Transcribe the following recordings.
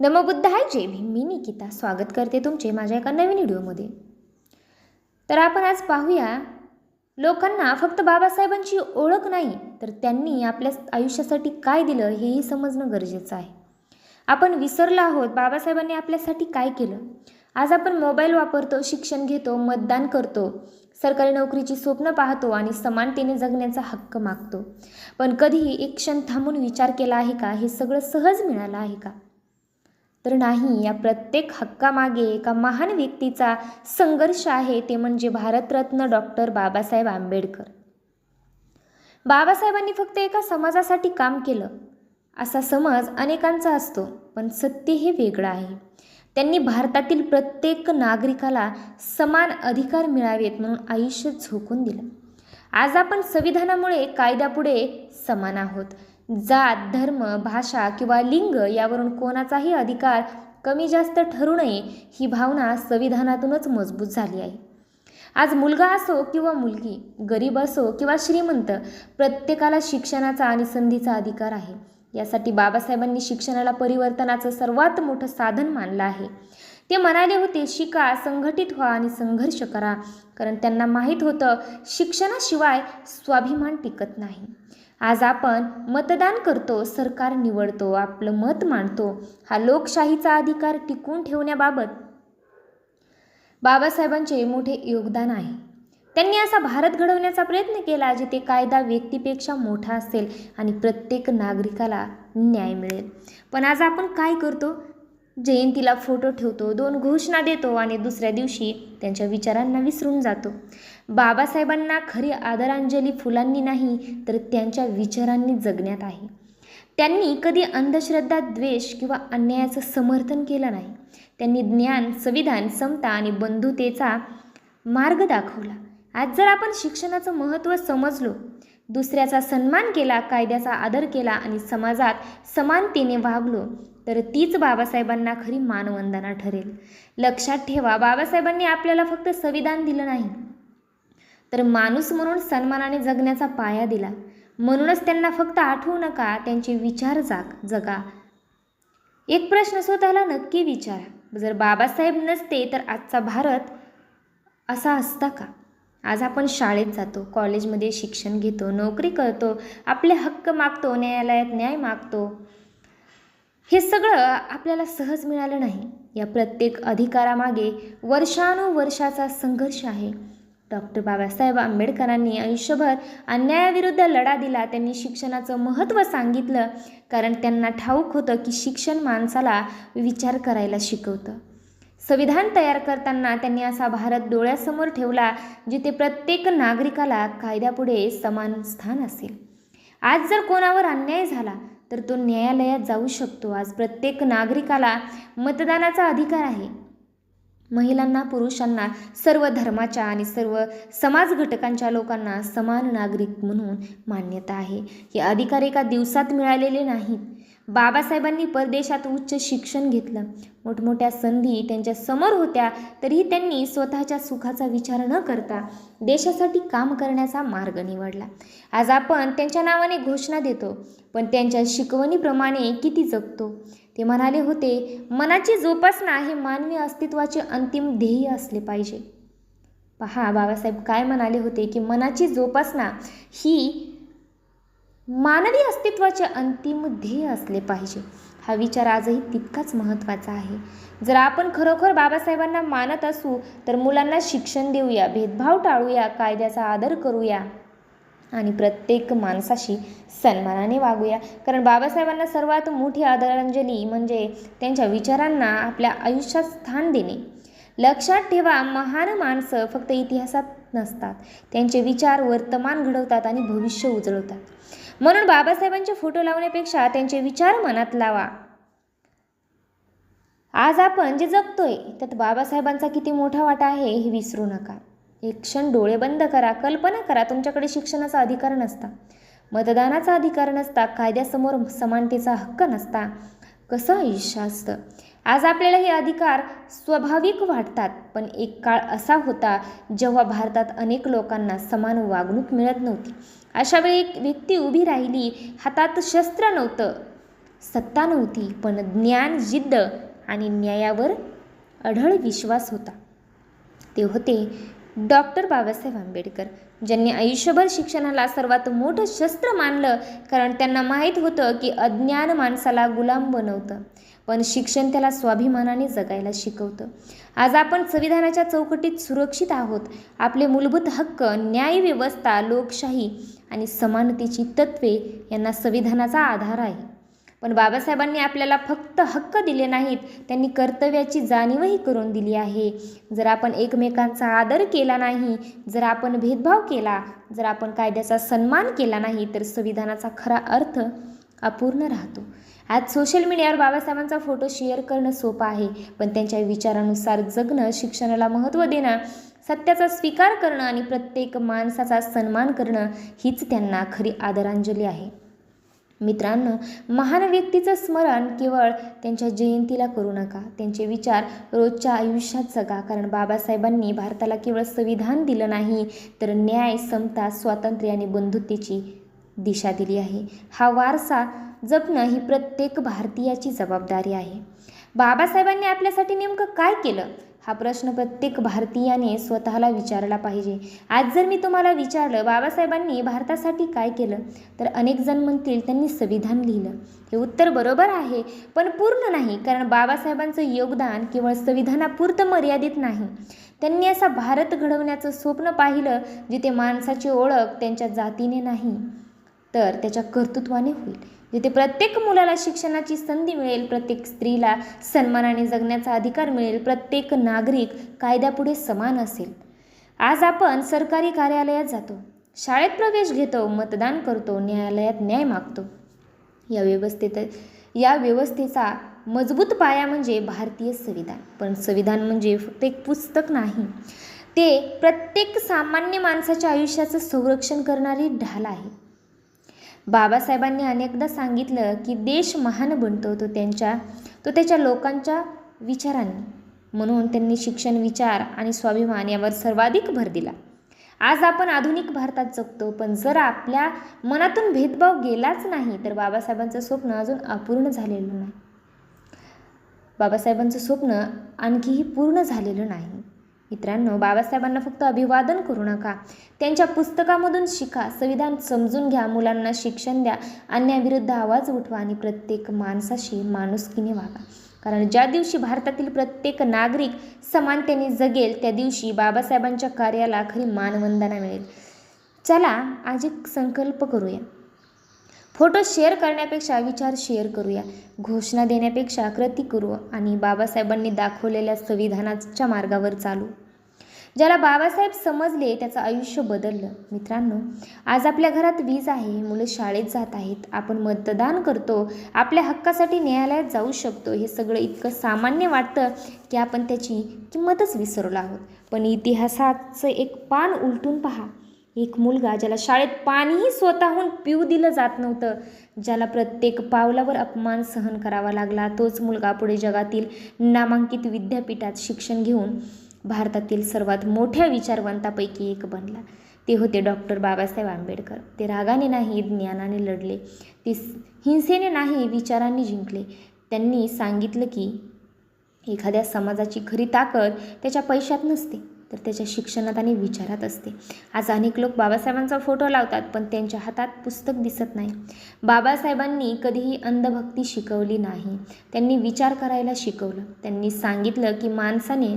नमो बुद्धाय, जय भीम. मी निकिता स्वागत करते तुमचे माझ्या एका नवीन व्हिडिओमध्ये. तर आपण आज पाहूया, लोकांना फक्त बाबासाहेबांची ओळख नाही तर त्यांनी आपल्या आयुष्यासाठी काय दिलं हेही समजणं गरजेचं आहे. आपण विसरलो आहोत बाबासाहेबांनी आपल्यासाठी काय केलं. आज आपण मोबाईल वापरतो, शिक्षण घेतो, मतदान करतो, सरकारी नोकरीची स्वप्न पाहतो आणि समानतेने जगण्याचा हक्क मागतो. पण कधीही एक क्षण थांबून विचार केला आहे का, हे सगळं सहज मिळालं आहे का? तर नाही. या प्रत्येक हक्कामागे एका महान व्यक्तीचा संघर्ष आहे, ते म्हणजे भारतरत्न डॉक्टर बाबासाहेब आंबेडकर. बाबासाहेबांनी फक्त एका समाजासाठी काम केलं असा समज अनेकांचा असतो, पण सत्य हे वेगळं आहे. त्यांनी भारतातील प्रत्येक नागरिकाला समान अधिकार मिळावेत म्हणून आयुष्य झोकून दिलं. आज आपण संविधानामुळे कायद्यापुढे समान आहोत. जात, धर्म, भाषा किंवा लिंग यावरून कोणाचाही अधिकार कमी जास्त ठरू नये ही भावना संविधानातूनच मजबूत झाली आहे. आज मुलगा असो किंवा मुलगी, गरीब असो किंवा श्रीमंत, प्रत्येकाला शिक्षणाचा आणि संधीचा अधिकार आहे. यासाठी बाबासाहेबांनी शिक्षणाला परिवर्तनाचं सर्वात मोठं साधन मानलं आहे. ते म्हणाले होते, शिका, संघटित व्हा आणि संघर्ष करा, कारण त्यांना माहीत होतं शिक्षणाशिवाय स्वाभिमान टिकत नाही. आज आपण मतदान करतो, सरकार निवडतो, आपलं मत मांडतो. हा लोकशाहीचा अधिकार टिकवून ठेवण्याबाबत बाबासाहेबांचे मोठे योगदान आहे. त्यांनी असा भारत घडवण्याचा प्रयत्न केला जिथे कायदा व्यक्तीपेक्षा मोठा असेल आणि प्रत्येक नागरिकाला न्याय मिळेल. पण आज आपण काय करतो? जयंतीला फोटो ठेवतो, 2 घोषणा देतो आणि दुसऱ्या दिवशी त्यांच्या विचारांना विसरून जातो. बाबासाहेबांना खरी आदरांजली फुलांनी नाही तर त्यांच्या विचारांनी जगण्यात आहे. त्यांनी कधी अंधश्रद्धा, द्वेष किंवा अन्यायाचं समर्थन केलं नाही. त्यांनी ज्ञान, संविधान, समता आणि बंधुतेचा मार्ग दाखवला. आज जर आपण शिक्षणाचं महत्त्व समजलो, दुसऱ्याचा सन्मान केला, कायद्याचा आदर केला आणि समाजात समानतेने वागलो तर तीच बाबासाहेबांना खरी मानवंदना ठरेल. लक्षात ठेवा, बाबासाहेबांनी आपल्याला फक्त संविधान दिलं नाही तर माणूस म्हणून सन्मानाने जगण्याचा पाया दिला. म्हणूनच त्यांना फक्त आठवू नका, त्यांचे विचार जगा. एक प्रश्न स्वतःला नक्की विचारा, जर बाबासाहेब नसते तर आजचा भारत असा असता का? आज आपण शाळेत जातो, कॉलेजमध्ये शिक्षण घेतो, नोकरी करतो, आपले हक्क मागतो, न्यायालयात न्याय मागतो. हे सगळं आपल्याला सहज मिळालं नाही. या प्रत्येक अधिकारामागे वर्षानुवर्षाचा संघर्ष आहे. डॉक्टर बाबासाहेब आंबेडकरांनी आयुष्यभर अन्यायाविरुद्ध लढा दिला. त्यांनी शिक्षणाचं महत्त्व सांगितलं, कारण त्यांना ठाऊक होतं की शिक्षण माणसाला विचार करायला शिकवतं. संविधान तयार करताना त्यांनी असा भारत डोळ्यासमोर ठेवला जिथे प्रत्येक नागरिकाला कायद्यापुढे समान स्थान असेल. आज जर कोणावर अन्याय झाला तर तो न्यायालयात जाऊ शकतो. आज प्रत्येक नागरिकाला मतदानाचा अधिकार आहे. महिलांना, पुरुषांना, सर्व धर्माच्या आणि सर्व समाज घटकांच्या लोकांना समान नागरिक म्हणून मान्यता आहे. हे अधिकार एका दिवसात मिळालेले नाहीत. बाबासाहेबांनी परदेशात उच्च शिक्षण घेतलं, मोठमोठ्या संधी त्यांच्या समोर होत्या, तरीही त्यांनी स्वतःच्या सुखाचा विचार न करता देशासाठी काम करण्याचा मार्ग निवडला. आज आपण त्यांच्या नावाने घोषणा देतो, पण त्यांच्या शिकवणीप्रमाणे किती जगतो? ते म्हणाले होते, मनाची जोपासना हे मानवी अस्तित्वाचे अंतिम ध्येय असले पाहिजे. पहा, बाबासाहेब काय म्हणाले होते की मनाची जोपासना ही मानवी अस्तित्वाचे अंतिम ध्येय असले पाहिजे. हा विचार आजही तितकाच महत्त्वाचा आहे. जर आपण खरोखर बाबासाहेबांना मानत असू तर मुलांना शिक्षण देऊया, भेदभाव टाळूया, कायद्याचा आदर करूया आणि प्रत्येक माणसाशी सन्मानाने वागूया. कारण बाबासाहेबांना सर्वात मोठी आदरांजली म्हणजे त्यांच्या विचारांना आपल्या आयुष्यात स्थान देणे. लक्षात ठेवा, महान माणसं फक्त इतिहासात नसतात, त्यांचे विचार वर्तमान घडवतात आणि भविष्य उजळवतात. म्हणून बाबासाहेबांचे फोटो लावण्यापेक्षा त्यांचे विचार मनात लावा. आज आपण जे जगतोय त्यात बाबासाहेबांचा किती मोठा वाटा आहे हे विसरू नका. एक क्षण डोळे बंद करा, कल्पना करा, तुमच्याकडे शिक्षणाचा अधिकार नसता, मतदानाचा अधिकार नसता, कायद्यासमोर समानतेचा हक्क नसता, कसं आयुष्य असतं? आज आपल्याला हे अधिकार स्वाभाविक वाटतात, पण एक काळ असा होता जेव्हा भारतात अनेक लोकांना समान वागणूक मिळत नव्हती. अशा वेळी एक व्यक्ती उभी राहिली, हातात शस्त्र नव्हतं, सत्ता नव्हती, पण ज्ञान, जिद्द आणि न्यायावर अढळ विश्वास होता. ते होते डॉक्टर बाबासाहेब आंबेडकर, ज्यांनी आयुष्यभर शिक्षणाला सर्वात मोठं शस्त्र मानलं, कारण त्यांना माहीत होतं की अज्ञान माणसाला गुलाम बनवतं, पण शिक्षण त्याला स्वाभिमानाने जगायला शिकवतं. आज आपण संविधानाच्या चौकटीत सुरक्षित आहोत. आपले मूलभूत हक्क, न्यायव्यवस्था, लोकशाही आणि समानतेची तत्त्वे यांना संविधानाचा आधार आहे. पण बाबासाहेबांनी आपल्याला फक्त हक्क दिले नाहीत, त्यांनी कर्तव्याची जाणीवही करून दिली आहे. जर आपण एकमेकांचा आदर केला नाही, जर आपण भेदभाव केला, जर आपण कायद्याचा सन्मान केला नाही, तर संविधानाचा खरा अर्थ अपूर्ण राहतो. आज सोशल मीडियावर बाबासाहेबांचा फोटो शेअर करणं सोपं आहे, पण त्यांच्या विचारानुसार जगणं, शिक्षणाला महत्त्व देणं, सत्याचा स्वीकार करणं आणि प्रत्येक माणसाचा सन्मान करणं हीच त्यांना खरी आदरांजली आहे. मित्रांनो, महान व्यक्तीचं स्मरण केवळ त्यांच्या जयंतीला करू नका, त्यांचे विचार रोजच्या आयुष्यात जगा. कारण बाबासाहेबांनी भारताला केवळ संविधान दिलं नाही, तर न्याय, समता, स्वातंत्र्य आणि बंधुतेची दिशा दिली आहे. हा वारसा जपणं ही प्रत्येक भारतीयाची जबाबदारी आहे. बाबासाहेबांनी आपल्यासाठी नेमकं काय केलं, हा प्रश्न प्रत्येक भारतीयाने स्वतःला विचारला पाहिजे. आज जर मी तुम्हाला विचारलं बाबासाहेबांनी भारतासाठी काय केलं, तर अनेक जण म्हणतील त्यांनी संविधान लिहिलं. हे उत्तर बरोबर आहे, पण पूर्ण नाही. कारण बाबासाहेबांचं योगदान केवळ संविधानापुरतं मर्यादित नाही. त्यांनी असा भारत घडवण्याचं स्वप्न पाहिलं जिथे माणसाची ओळख त्यांच्या जातीने नाही, तर त्याच्या कर्तृत्वाने होईल. जिथे प्रत्येक मुलाला शिक्षणाची संधी मिळेल, प्रत्येक स्त्रीला सन्मानाने जगण्याचा अधिकार मिळेल, प्रत्येक नागरिक कायद्यापुढे समान असेल. आज आपण सरकारी कार्यालयात जातो, शाळेत प्रवेश घेतो, मतदान करतो, न्यायालयात न्याय मागतो. या व्यवस्थेचा मजबूत पाया म्हणजे भारतीय संविधान. पण संविधान म्हणजे फक्त एक पुस्तक नाही, ते प्रत्येक सामान्य माणसाच्या आयुष्याचं संरक्षण करणारी ढाल आहे. बाबासाहेबांनी अनेकदा सांगितलं की देश महान बनतो तो त्याच्या लोकांच्या विचारांनी. म्हणून त्यांनी शिक्षण, विचार आणि स्वाभिमान यावर सर्वाधिक भर दिला. आज आपण आधुनिक भारतात जगतो, पण जर आपल्या मनातून भेदभाव गेलाच नाही, तर बाबासाहेबांचं स्वप्न अजून अपूर्ण झालेलं नाही. बाबासाहेबांचं स्वप्न आणखीही पूर्ण झालेलं नाही. मित्रांनो, बाबासाहेबांना फक्त अभिवादन करू नका, त्यांच्या पुस्तकामधून शिका, संविधान समजून घ्या, मुलांना शिक्षण द्या, अन्यायाविरुद्ध आवाज उठवा आणि प्रत्येक माणसाशी माणुसकीने वागा. कारण ज्या दिवशी भारतातील प्रत्येक नागरिक समानतेने जगेल, त्या दिवशी बाबासाहेबांच्या कार्याला खरी मानवंदना मिळेल. चला आज एक संकल्प करूया. फोटो शेअर करण्यापेक्षा विचार शेअर करूया, घोषणा देण्यापेक्षा कृती करू आणि बाबासाहेबांनी दाखवलेल्या संविधानाच्या मार्गावर चालू. ज्याला बाबासाहेब समजले त्याचं आयुष्य बदललं. मित्रांनो, आज आपल्या घरात वीज आहे, मुलं शाळेत जात आहेत, आपण मतदान करतो, आपल्या हक्कासाठी न्यायालयात जाऊ शकतो. हे सगळं इतकं सामान्य वाटतं की आपण त्याची किंमतच विसरलो आहोत. पण इतिहासाचं एक पान उलटून पहा. एक मुलगा ज्याला शाळेत पाणीही स्वतःहून पिऊ दिलं जात नव्हतं, ज्याला प्रत्येक पावलावर अपमान सहन करावा लागला, तोच मुलगा पुढे जगातील नामांकित विद्यापीठात शिक्षण घेऊन भारतातील सर्वात मोठ्या विचारवंतापैकी एक बनला. ते होते डॉक्टर बाबासाहेब आंबेडकर. ते रागाने नाही, ज्ञानाने लढले. ते हिंसेने नाही, विचारांनी जिंकले. त्यांनी सांगितलं की एखाद्या समाजाची खरी ताकद त्याच्या पैशात नसते, तर त्याच्या शिक्षणात आणि विचारात असते. आज अनेक लोक बाबासाहेबांचा फोटो लावतात, पण त्यांच्या हातात पुस्तक दिसत नाही. बाबासाहेबांनी कधीही अंधभक्ती शिकवली नाही, त्यांनी विचार करायला शिकवलं. त्यांनी सांगितलं की माणसाने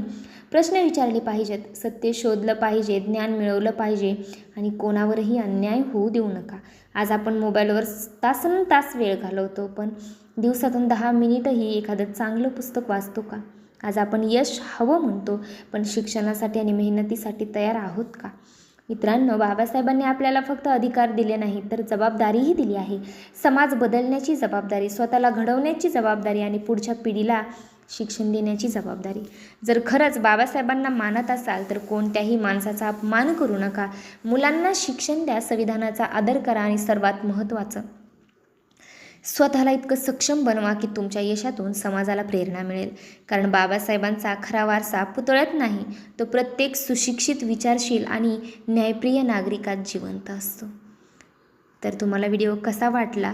प्रश्न विचारले पाहिजेत, सत्य शोधलं पाहिजे, ज्ञान मिळवलं पाहिजे आणि कोणावरही अन्याय होऊ देऊ नका. आज आपण मोबाईलवर तासनतास वेळ घालवतो, पण दिवसातून 10 मिनिटही एखादं चांगलं पुस्तक वाचतो का? आज आपण यश हवं म्हणतो, पण शिक्षणासाठी आणि मेहनतीसाठी तयार आहोत का? मित्रांनो, बाबासाहेबांनी आपल्याला फक्त अधिकार दिले नाही, तर जबाबदारीही दिली आहे. समाज बदलण्याची जबाबदारी, स्वतःला घडवण्याची जबाबदारी आणि पुढच्या पिढीला शिक्षण देण्याची जबाबदारी. जर खरंच बाबासाहेबांना मानत असाल, तर कोणत्याही माणसाचा अपमान करू नका. मुलांना शिक्षण द्या, संविधानाचा आदर करा आणि सर्वात महत्त्वाचं, स्वतःला इतकं सक्षम बनवा की तुमच्या यशातून समाजाला प्रेरणा मिळेल. कारण बाबासाहेबांचा खरा वारसा पुतळ्यात नाही, तो प्रत्येक सुशिक्षित, विचारशील आणि न्यायप्रिय नागरिकात जिवंत असतो. तर तुम्हाला व्हिडिओ कसा वाटला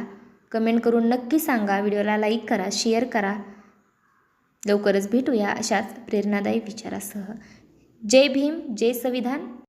कमेंट करून नक्की सांगा. व्हिडिओला लाईक करा, शेअर करा. लवकरच भेटूया अशाच प्रेरणादायी विचारासह. जय भीम, जय संविधान.